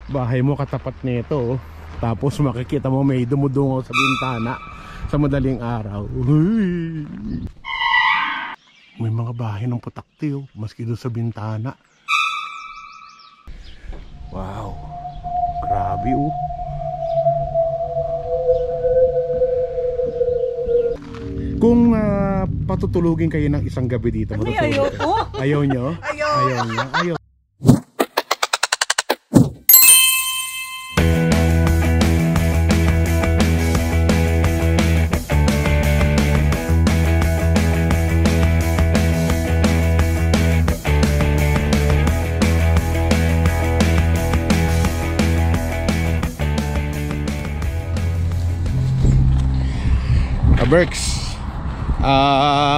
bahay mo katapat nito, oh. Tapos makikita mo may dumudungaw sa bintana sa madaling araw. May mga bahay ng putakti, oh, maski doon sa bintana. Wow, grabe, oh. Kung patutulugin kayo ng isang gabi dito, ayaw po. Ayaw nyo? Ayaw nyo? Ayaw. Berks,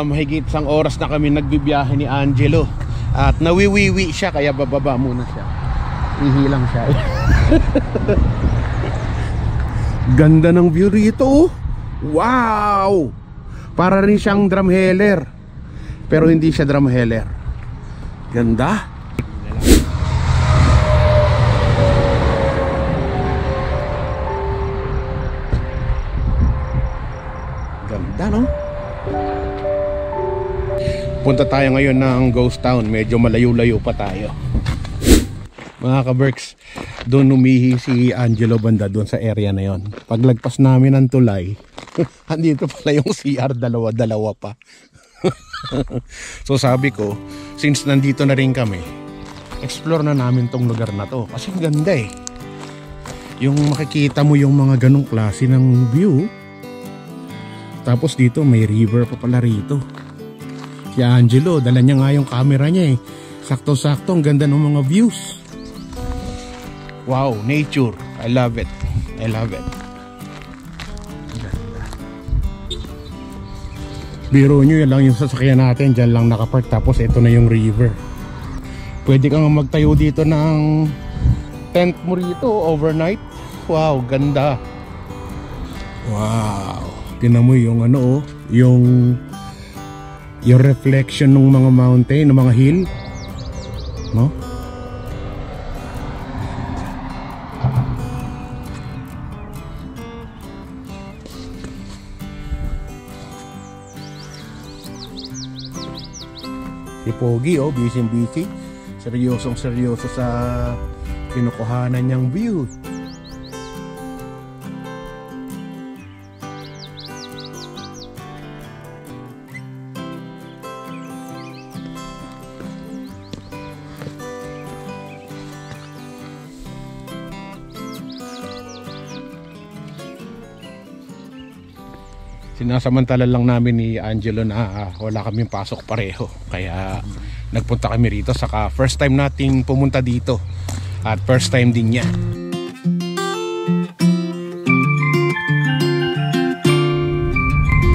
mahigit isang oras na kami nagbibiyahe ni Angelo at nawiwiwi siya kaya bababa muna siya. Ihilang siya. Ganda ng view rito. Wow! Para rin siyang drumheller, pero hindi siya drumheller. Ganda. Ganda, no? Punta tayo ngayon ng Ghost Town. Medyo malayo-layo pa tayo. Mga ka-Berks, doon umihi si Angelo banda doon sa area na yon. Paglagpas namin ng tulay, andito pala yung CR, dalawa-dalawa pa. So sabi ko, since nandito na rin kami, explore na namin tong lugar na to. Kasi ganda eh. Yung makikita mo yung mga ganong klase ng view. Tapos dito may river pa pala rito. Si Angelo, dala niya nga yung camera niya eh. Sakto-sakto, ang ganda ng mga views. Wow, nature. I love it. I love it. Ganda. Biro nyo, yan lang yung sasakyan natin. Diyan lang nakapark. Tapos ito na yung river. Pwede kang magtayo dito ng tent mo rito overnight. Wow, ganda. Wow. Tingnan mo yung ano, oh, yung reflection ng mga mountain, ng mga hill, no? Si Pogi, oh, busy-busy, seryosong-seryoso sa kinukuhanan niyang view. Sinasamantala lang namin ni Angelo na wala kaming pasok pareho. Kaya nagpunta kami rito. Saka first time nating pumunta dito. At first time din niya.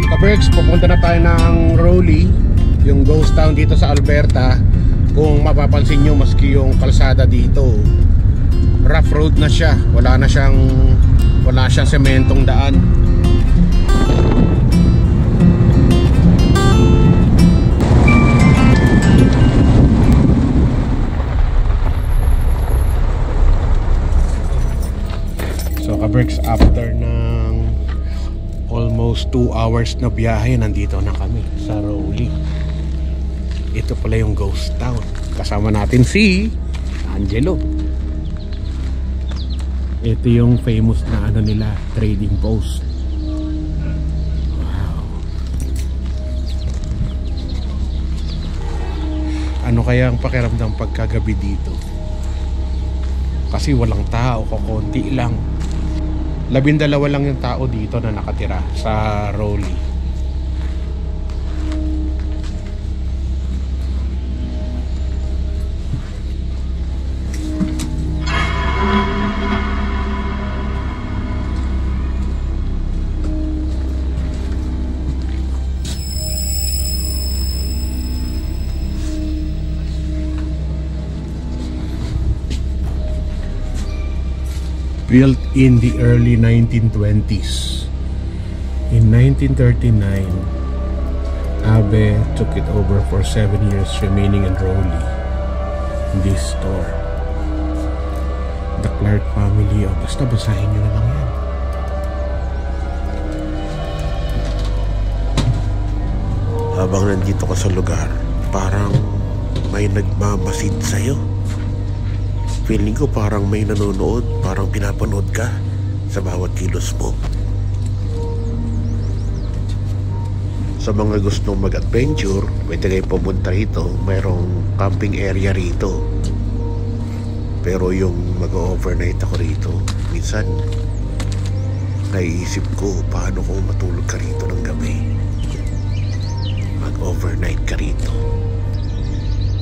Ka-Berks, pupunta na tayo ng Rowley, yung ghost town dito sa Alberta. Kung mapapansin nyo, maski yung kalsada dito, rough road na siya. Wala siyang sementong daan. Ka-Berks, after ng almost 2 hours na biyahe, nandito na kami sa Rowley. Ito pala yung ghost town. Kasama natin si Angelo. Ito yung famous na ano nila, trading post. Wow. Ano kaya ang pakiramdam pagkagabi dito? Kasi walang tao, kukunti lang. 12 lang yung tao dito na nakatira sa Rowley. Built in the early 1920s. In 1939, Abe took it over for 7 years, remaining in Rowley, this store. The Clark family. O basta basahin nyo na lang yan. Habang nandito ka sa lugar, parang may nagmamasid sa'yo. Feeling ko parang may nanonood, parang pinapanood ka sa bawat kilos mo. Sa mga gustong mag-adventure, pwede kayo pumunta rito. Mayroong camping area rito. Pero yung mag-overnight ako rito, minsan naiisip ko paano kung matulog ka rito ng gabi. Mag-overnight ka rito.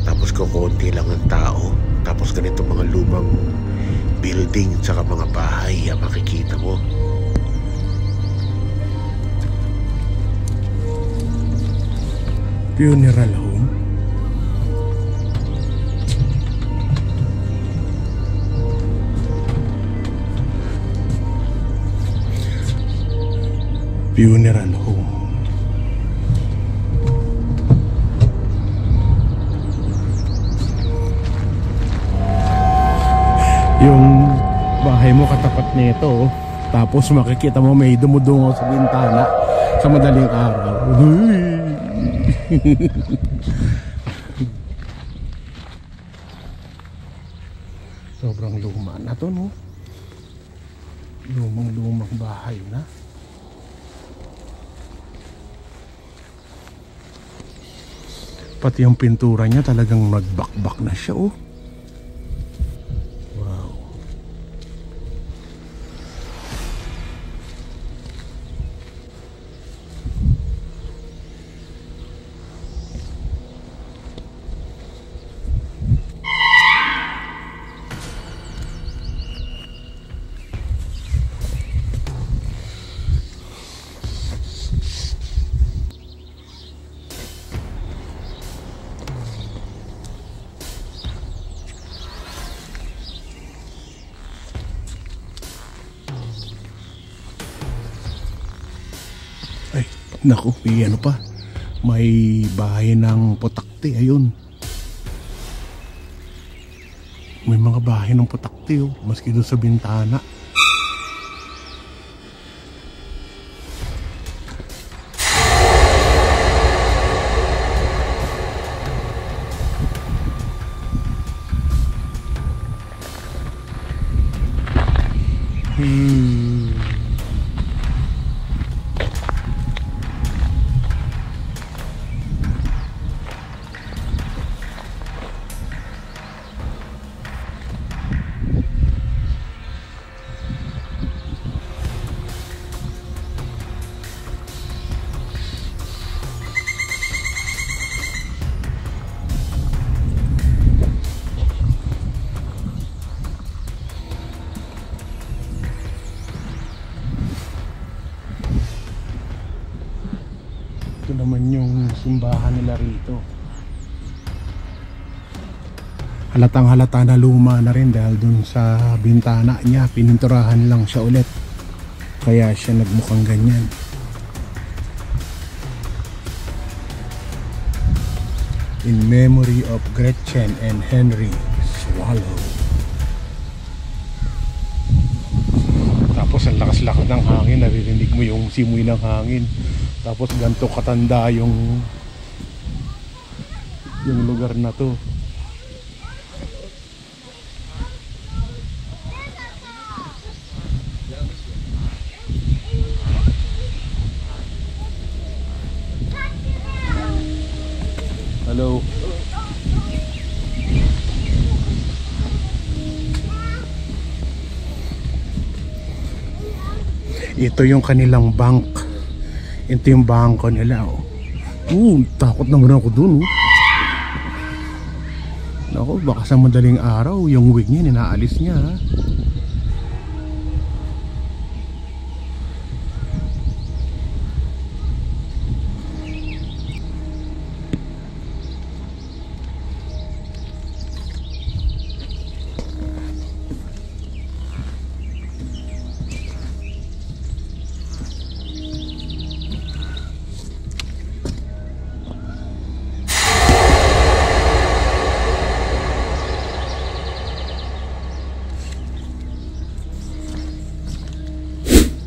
Tapos kukunti lang ang tao. Tapos ganito mga lumang building tsaka mga bahay ang makikita mo. Funeral home. Funeral home. Yung bahay mo katapat nito, tapos makikita mo may dumudungaw sa bintana sa madaling araw. Sobrang luma na to, no? Lumang bahay na. Pati yung pintura niya talagang nagbakbak na siya, oh. Wow. Ay, naku, may ano pa. May bahay ng putakti, ayun. May mga bahay ng putakti, oh. Maski doon sa bintana. Ito naman yung simbahan nila rito. Halatang halata na luma na rin dahil dun sa bintana niya pininturahan lang siya ulit, kaya siya nagmukhang ganyan. In memory of Gretchen and Henry Swallow. Tapos ang lakas-lakas ng hangin, naririnig mo yung simoy ng hangin. Tapos ganito katanda yung lugar na to. Hello. Ito yung kanilang bank. Ito yung bangko nila, oh. Takot naman ako dun, oh. Naku, baka sa madaling araw yung wig niya ninaalis niya, ha?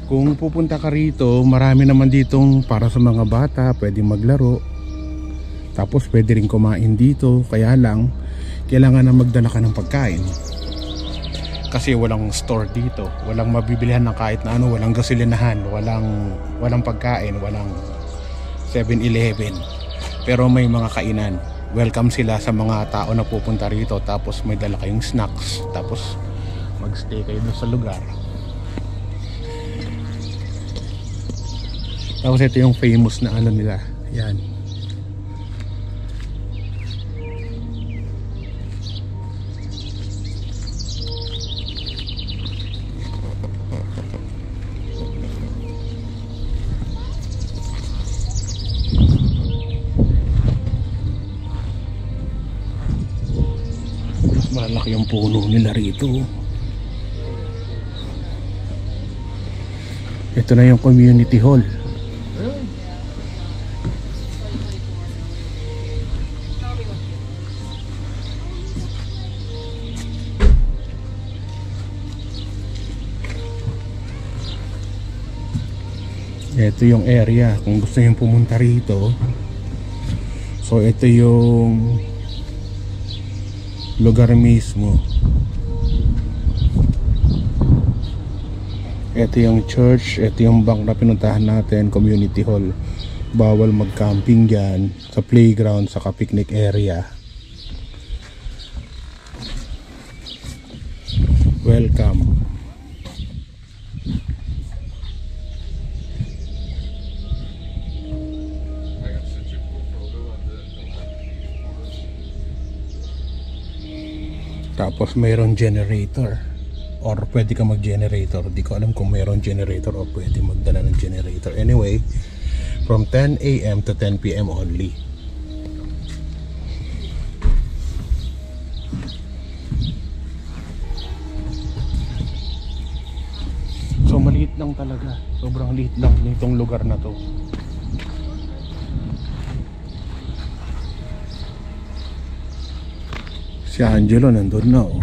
Kung pupunta ka rito, marami naman ditong para sa mga bata, pwedeng maglaro. Tapos pwede rin kumain dito. Kaya lang, kailangan na magdala ka ng pagkain. Kasi walang store dito. Walang mabibilihan ng kahit na ano. Walang gasolinahan, walang pagkain, walang 7-Eleven. Pero may mga kainan. Welcome sila sa mga tao na pupunta rito. Tapos may dala kayong snacks. Tapos magstay kayo doon sa lugar. Tapos ito yung famous na ano nila. Yan. Mas malaki yung puno nila rito. Ito na yung community hall. Ito yung area kung gusto nyo pumunta rito. So ito yung lugar mismo. Ito yung church. Ito yung bank na pinuntahan natin, community hall. Bawal mag-camping dyan. Sa playground, sa picnic area. Welcome. Tapos mayroon generator or pwede ka mag-generator. Di ko alam kung mayroon generator o pwede magdala ng generator. Anyway, from 10 AM to 10 PM only. So maliit lang talaga. Sobrang liit lang nitong lugar na to. Si Angelo nandun na oh.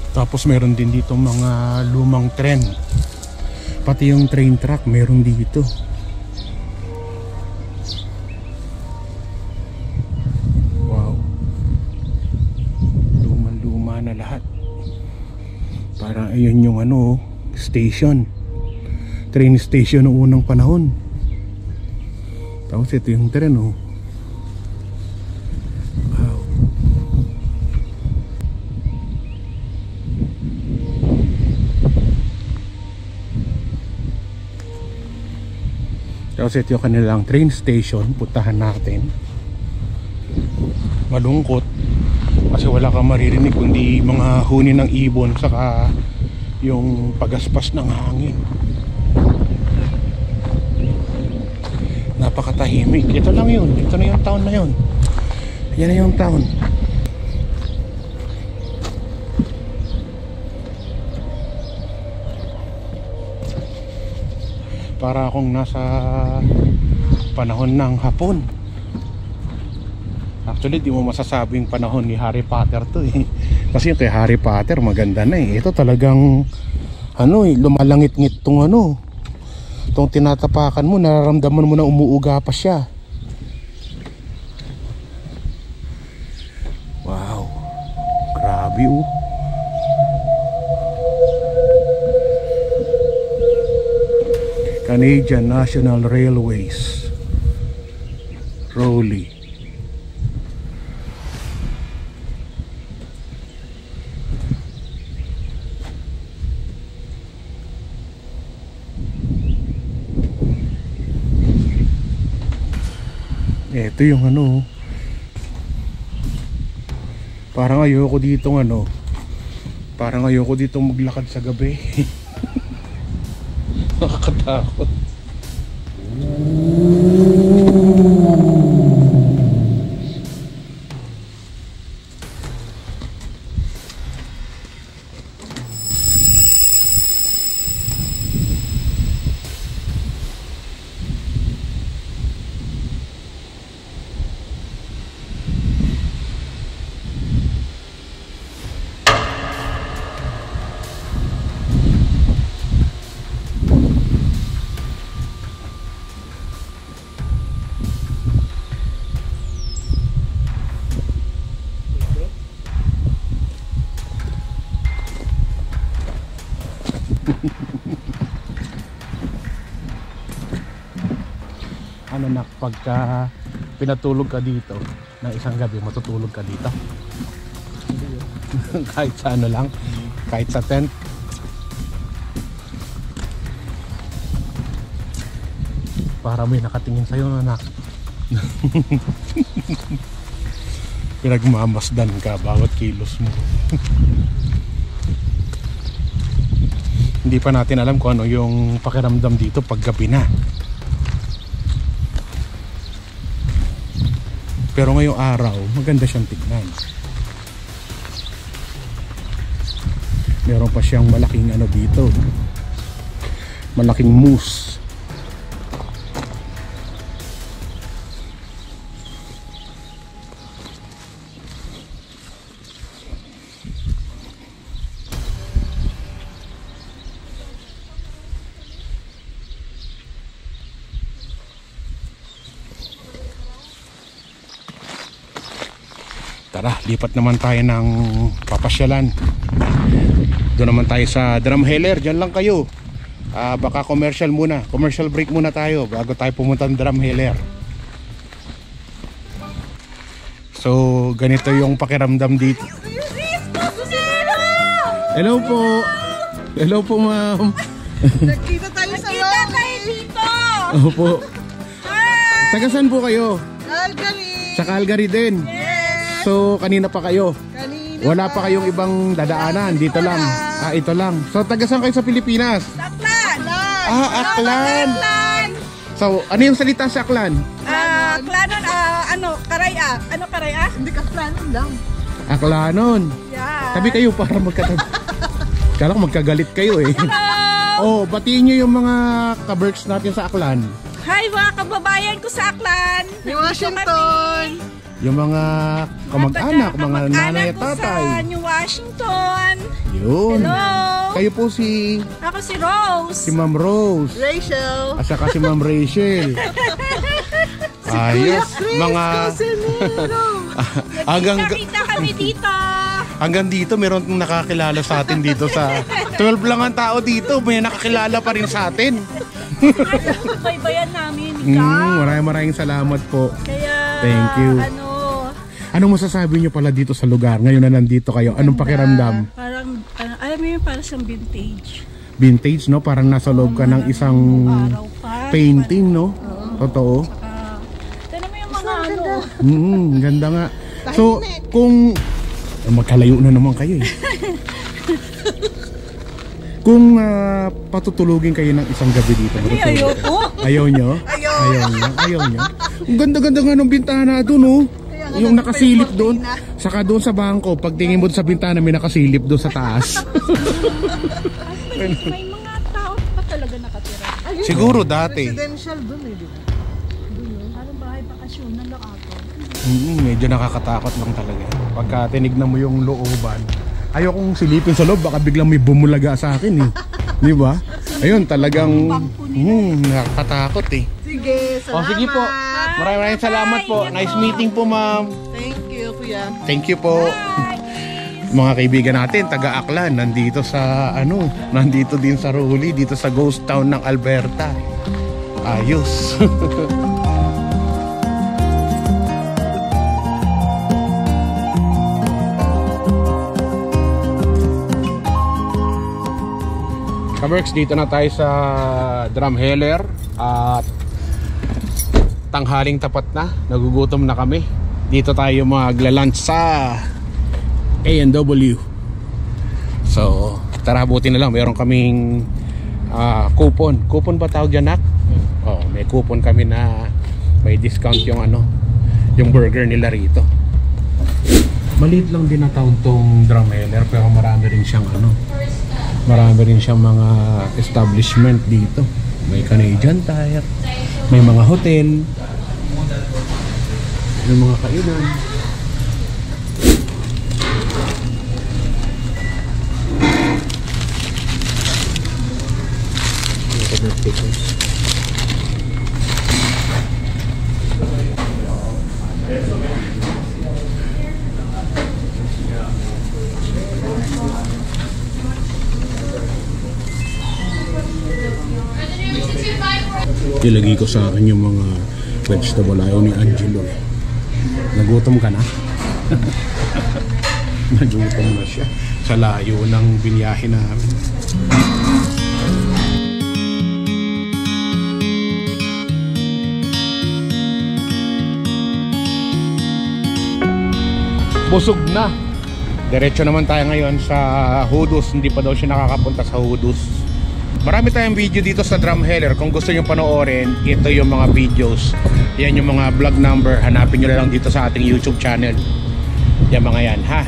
Tapos meron din dito mga lumang tren. Pati yung train track meron dito. Wow. Luma na lahat. Parang ayun yung ano, station. Train station noong unang panahon. Tapos ito yung tren oh. Tapos ito yung kanilang train station. Puntahan natin. Malungkot kasi wala kang maririnig kundi mga huni ng ibon saka yung pagaspas ng hangin. Napakatahimik. Ito lang yun. Ito na yung town na yun. Yan na yung town. Para akong nasa panahon ng Hapon. Actually di mo masasabing panahon ni Harry Potter to eh. Kasi yung kay Harry Potter maganda na eh. Ito talagang ano eh, lumalangit-ngit tong ano, tong tinatapakan mo, nararamdaman mo na umuuga pa siya. Wow, grabe oh. Canadian National Railways, Rowley. Ito yung ano, Parang ayoko ditong ano, parang ayoko ditong maglakad sa gabi. Nakakatakot. Ano na, pagka pinatulog ka dito na isang gabi, matutulog ka dito. Kahit sa ano lang, kahit sa tent. Para may nakatingin sa'yo, anak. Pinagmamasdan ka bawat kilos mo. Hindi pa natin alam kung ano yung pakiramdam dito pag gabi na. Pero ngayong araw, maganda siyang tignan. Meron pa siyang malaking ano dito. Malaking moose. Tara, lipat naman tayo ng papasyalan. Doon naman tayo sa Drumheller. Diyan lang kayo. Baka commercial muna. Commercial break muna tayo bago tayo pumunta ng Drumheller. So, ganito yung pakiramdam dito. Hello po. Hello po, ma'am. Nagkita tayo sa dito. Opo. Taga saan po kayo? Calgary. Sa Calgary din. So, kanina pa kayo? Kanina Wala pa kayong ibang dadaanan? Dito lang? Ito lang. So, taga saan kayo sa Pilipinas? Aklan. Aklan. So, ano yung salita sa Aklan? Aklanon, karaya. Ano karaya? Hindi ka planon lang. Aklanon. Yeah. Tabi kayo para magkatabi. Kala ko magkagalit kayo eh. Hello! Oh, batiin nyo yung mga kaberks natin sa Aklan. Hi mga kababayan ko sa Aklan. New Washington. Yung mga kamag-anak, mga nanay at tatay. Sa New Washington. Yun. Hello. Kayo po si Ako si Rose. Ma'am Rose. Rachel. At saka si Ma'am Rachel. Ayos. Mga Nakita kami dito. hanggang dito meron nakakilala sa atin dito sa 12 lang ang tao dito. May nakakilala pa rin sa atin. Baybayan namin. Maraming salamat po. Kaya, Thank you. Anong masasabi nyo pala dito sa lugar? Ngayon na nandito kayo, anong pakiramdam? Parang, alam mo yun, parang siyang vintage. Vintage, no? Parang nasa loob ka ng isang Araw pa. painting, no? Totoo. Tignan mo yung mga ano. Ganda nga. So, kung magkalayo na naman kayo eh. Kung patutulugin kayo ng isang gabi dito, Ayoko. ayaw nyo? Ayaw nyo? Ang ganda-ganda nga ng bintana doon, oh. Yung nakasilip doon. Saka doon sa bangko, pag tingin mo sa bintana, may nakasilip doon sa taas. May mga tao pa talaga nakatira. Siguro dati. Residential dun eh, di ba? Parang bahay bakasyon na lang ako. Medyo nakakatakot lang talaga. Pagka tinignan mo yung looban, ayaw kong silipin sa loob, baka biglang may bumulaga sa akin eh. Di ba? Ayun, talagang nakakatakot eh. Sige, salamat. Sige po. Maraming salamat po. Nice meeting po, ma'am. Thank you, kuya. Thank you po. Mga kaibigan natin, taga Aklan, nandito sa nandito din sa Rowley, dito sa ghost town ng Alberta. Ayos. Kaberks, dito na tayo sa Drumheller at tanghaling tapat na, nagugutom na kami. Dito tayo magla-lunch sa A&W. So tara, buti na lang meron kaming coupon. Coupon ba tawag dyan, Nak? Oh, may coupon kami na may discount yung yung burger nila rito. Maliit lang din na taon tong Drumheller, pero marami rin siyang marami rin siyang mga establishment dito. May Canadian Tire, may mga hotel, may mga kainan. Ilagay ko sa akin yung mga vegetable. Ayaw ni Angelo eh. Nagutom ka na? Nagutom na siya sa layo ng biniyahe namin. Busog na. Diretso naman tayo ngayon sa Hoodoo's. Hindi pa daw siya nakakapunta sa Hoodoo's. Marami tayong video dito sa Drumheller. Kung gusto nyo panoorin, ito yung mga videos. Yan yung mga vlog number. Hanapin nyo lang dito sa ating YouTube channel. Yan mga yan, ha?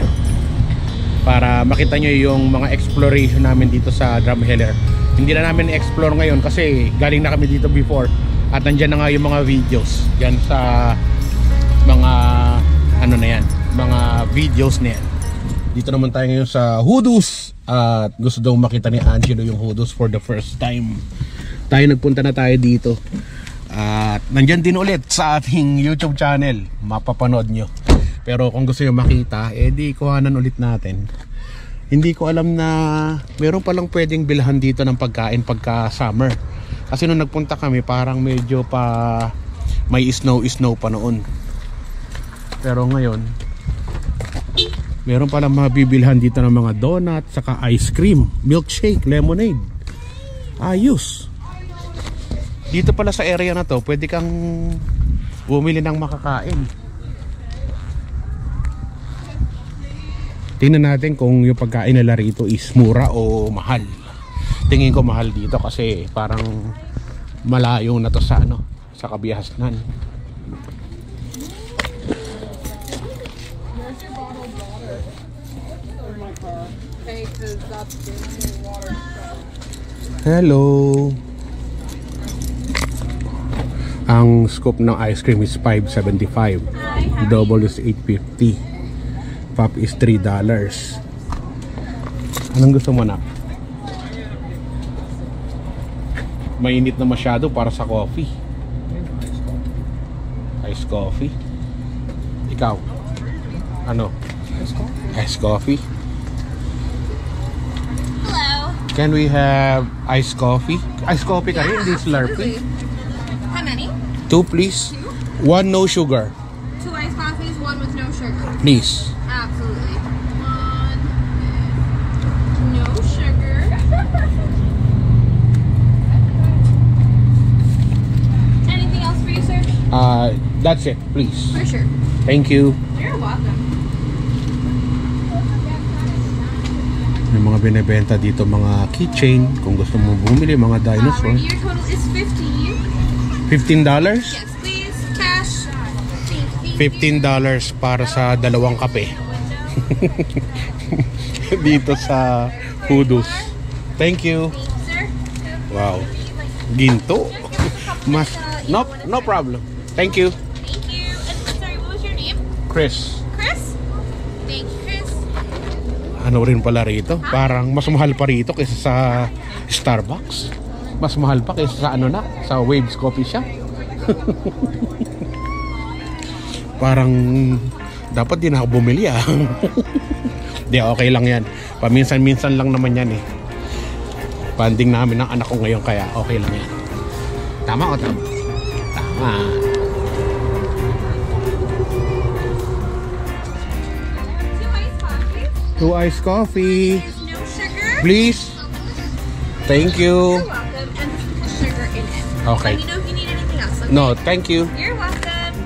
Para makita nyo yung mga exploration namin dito sa Drumheller. Hindi na namin explore ngayon kasi galing na kami dito before. At nandyan na nga yung mga videos. Yan sa mga na yan, mga videos na yan. Dito naman tayo ngayon sa Hoodoo's. At gusto daw makita ni Angelo yung Hoodoo's for the first time. Nagpunta na tayo dito. At nandyan din ulit sa ating YouTube channel. Mapapanood nyo. Pero kung gusto nyo makita, di kuhanan ulit natin. Hindi ko alam na meron palang pwedeng bilhan dito ng pagkain pagka summer. Kasi nung nagpunta kami, parang medyo pa may snow pa noon. Pero ngayon, meron palang mabibilhan dito ng mga donut, saka ice cream, milkshake, lemonade. Ayos. Dito pala sa area na to, pwede kang bumili ng makakain. Tingnan natin kung yung pagkain nila rito is mura o mahal. Tingin ko mahal dito kasi parang malayo na to sa sa Kabihasnan. Hello. Ang scoop ng ice cream is $5.75. Double is $8.50. Pop is $3. Anong gusto mo, na? Mainit na masyado para sa coffee. Ice coffee. Ikaw? Ano? Ice coffee. Can we have iced coffee? Iced coffee ka rin, hindi Slurpee. How many? 2 please. 1 no sugar. 2 iced coffees, 1 with no sugar. Please. Absolutely. 1 no sugar. Anything else for you, sir? That's it, please. For sure. Thank you. You're welcome. May mga binibenta dito, mga keychain. Kung gusto mo bumili, mga dinosaur. Your total is $15. $15? Yes, please. Cash. $15 para sa 2 kape. Dito sa Hoodoo's. Thank you. Sir? Wow. Ginto. Mas no problem. Thank you. Thank you. And sorry, what was your name? Chris. Chris? Thank you, Chris. Ano rin pala rito? Parang mas mahal pa rito kaysa sa Starbucks. Mas mahal pa kaysa sa sa Waves Coffee Shop. Parang dapat din ako bumili Di, okay lang yan. Paminsan-minsan lang naman yan eh. Banding namin ng anak ko ngayon, kaya okay lang yan. Tama o tama? Tama. Two iced coffee. No sugar. Please. Thank you. You're welcome. And there's sugar in it. Okay. Let me know if you need anything else. Okay? No, thank you. You're welcome.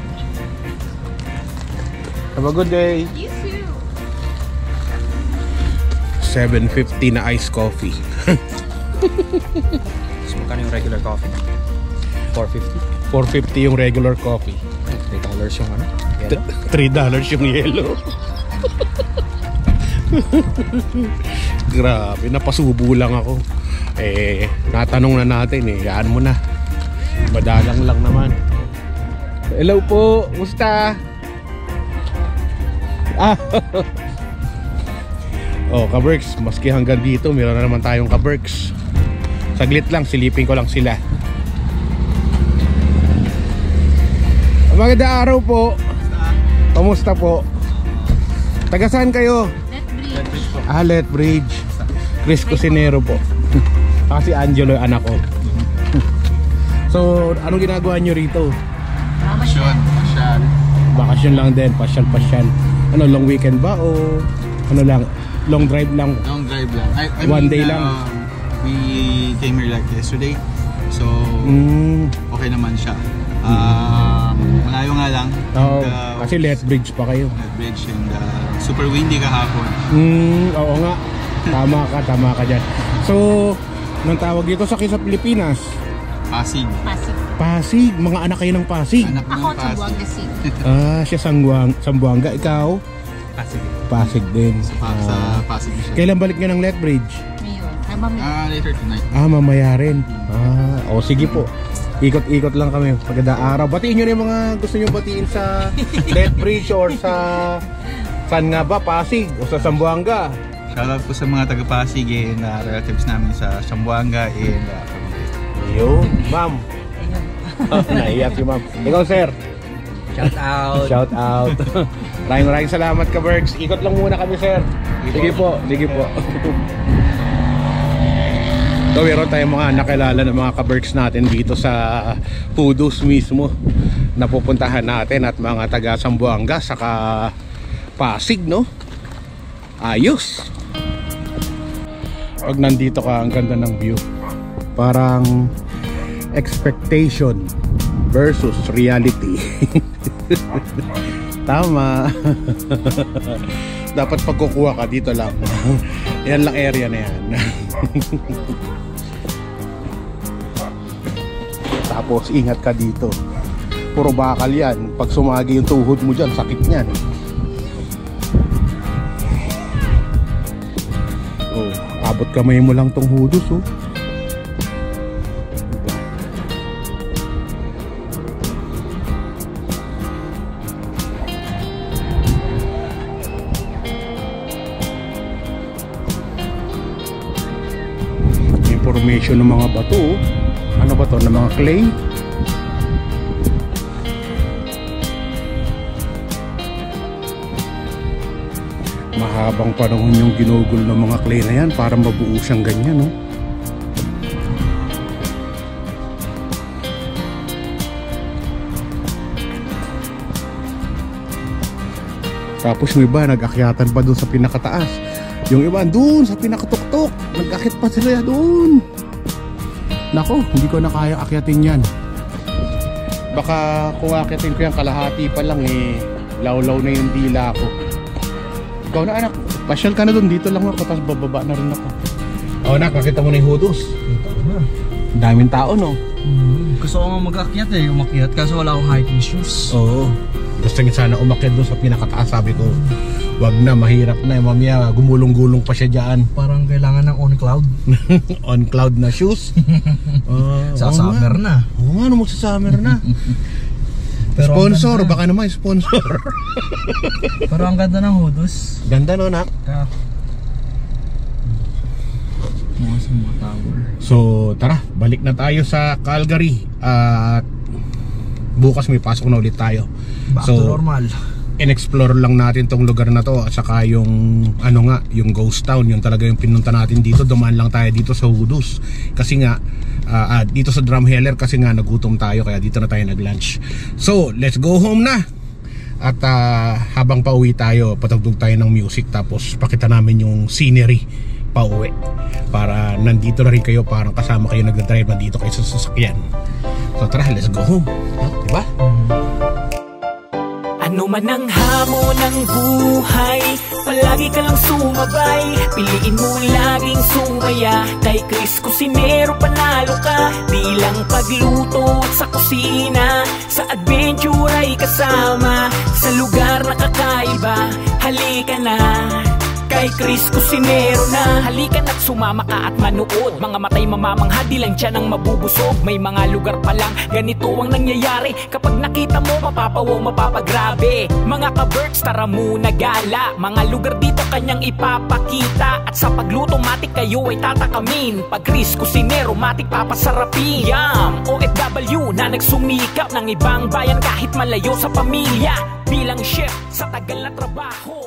Have a good day. You too. $7.50 na iced coffee. So, magkano yung regular coffee? $4.50? $4.50 yung regular coffee. $3 yung ano? Yellow? $3 yung yellow. Grabe, napasubo lang ako. Natanong na natin yaan mo na. Madalang lang naman. Hello po, musta? Oh, ka-Berks, maski hanggang dito meron na naman tayong ka-Berks. Saglit lang, silipin ko lang sila. Magandang araw po. Kamusta po? Taga saan kayo? Lethbridge. Lethbridge. Chris Cusinero po. Kasi Angelo yung anak ko. So, anong ginagawa nyo rito? Bakasyon. Bakasyon lang din, pasyal-pasyal. Ano, long weekend ba o ano lang, long drive lang? Long drive lang. One day lang? We came here like yesterday. So, okay naman siya. Malayo nga lang. Oo, kasi Lethbridge pa kayo. Lethbridge and super windy kahapon. Oo nga. Tama ka dyan. So, nang tawag dito sa Pilipinas? Pasig. Pasig. Mga anak kayo ng Pasig. Anak Ako ng sa Pasig. Buanga City. Siya Sambuanga. Ikaw? Pasig din. Sa Pasig siya. Kailan balik nyo ng Lethbridge? Ngayon. Later tonight. Mamaya rin. Sige po. Ikot-ikot lang kami. Magandang araw. Batiin nyo na yung mga gusto nyo batiin sa Lethbridge or sa saan nga ba? Pasig o sa Sambuanga. Shoutout po sa mga taga-Pasig and relatives namin sa Sambuanga and Yo, ma'am. Naiyak si ma'am. Ikaw, sir. Shout out. Maraming salamat ka, Berks. Ikot lang muna kami, sir. Sige po. So, meron tayong mga nakilala ng mga ka-Berks natin dito sa Hudus mismo na pupuntahan natin at mga taga Sambuanga saka Pasig, no? Ayos. Pag nandito ka, ang ganda ng view. Parang expectation versus reality. Tama. Dapat pagkukuha ka dito lang. Yan lang area na yan. Tapos ingat ka dito. Puro bakal yan. Pag sumagi yung tuhod mo dyan, sakit niyan. Abot kamay mo lang tong Hudus, Information ng mga bato. Ano ba to? Ng mga clay? Mahabang panahon yung ginugol ng mga clay na yan para mabuo siyang ganyan, no? Tapos yung iba nag-akyatan pa doon sa pinakataas. Yung iba doon sa pinakatuktok, nag-akyat pa sila doon. Nako, hindi ko na kaya akyatin yan. Baka kung akyatin ko yan kalahati pa lang lawlaw na yung dila ko. Ikaw na anak, pasyal ka na doon. Dito lang ako, tapos bababa na rin ako. Anak, nakita mo na yung Hudus. Daming tao, no? Gusto ko nga mag-akyat umakyat kaso wala akong hiking shoes. Oo. Gusto niya sana umakyat doon sa pinakataas. Sabi ko, wag na, mahirap na. Mamaya gumulong-gulong pa siya dyan. Parang kailangan ng on cloud. On cloud na shoes. Sa summer na. Oo nga, magsa-summer na. Pero sponsor, baka naman sponsor. Pero ang ganda ng Hudus. Ganda, no, nak? Mga tower. So tara, balik na tayo sa Calgary. At bukas may pasok na ulit tayo. Back to normal. In-explore lang natin tong lugar na to. At saka yung yung ghost town. Yung talaga yung pinunta natin dito. Dumaan lang tayo dito sa Hudus. Kasi nga dito sa Drumheller kasi nga nagutom tayo, kaya dito na tayo nag-lunch. So let's go home na. At habang pauwi tayo, patugtog tayo ng music. Tapos pakita namin yung scenery pauwi, para nandito na rin kayo, parang kasama kayo nagdadrive, nandito kayo sa sasakyan. So tara, let's go home. Diba? I Ano man ang hamon ng buhay, palagi ka lang sumabay. Piliin mo laging sumaya. Kay Chris Cusinero panalo ka. Di lang pagluto at sa kusina, sa adventure ay kasama. Sa lugar na kakaiba, halika na. Kay Chris Cusinero na. Halika na't sumama ka at manood. Mga matay mamamangha, di lang dyan ang mabubusog. May mga lugar pa lang, ganito ang nangyayari. Kapag nakita mo, mapapawaw, mapapagrabe. Mga ka-birds, tara muna gala. Mga lugar dito kanyang ipapakita. At sa pagluto, matik kayo ay tatakamin. Pag Chris Cusinero, matik papasarapin. Yum! OFW na nagsumikap ng ibang bayan kahit malayo sa pamilya. Bilang chef sa tagal na trabaho,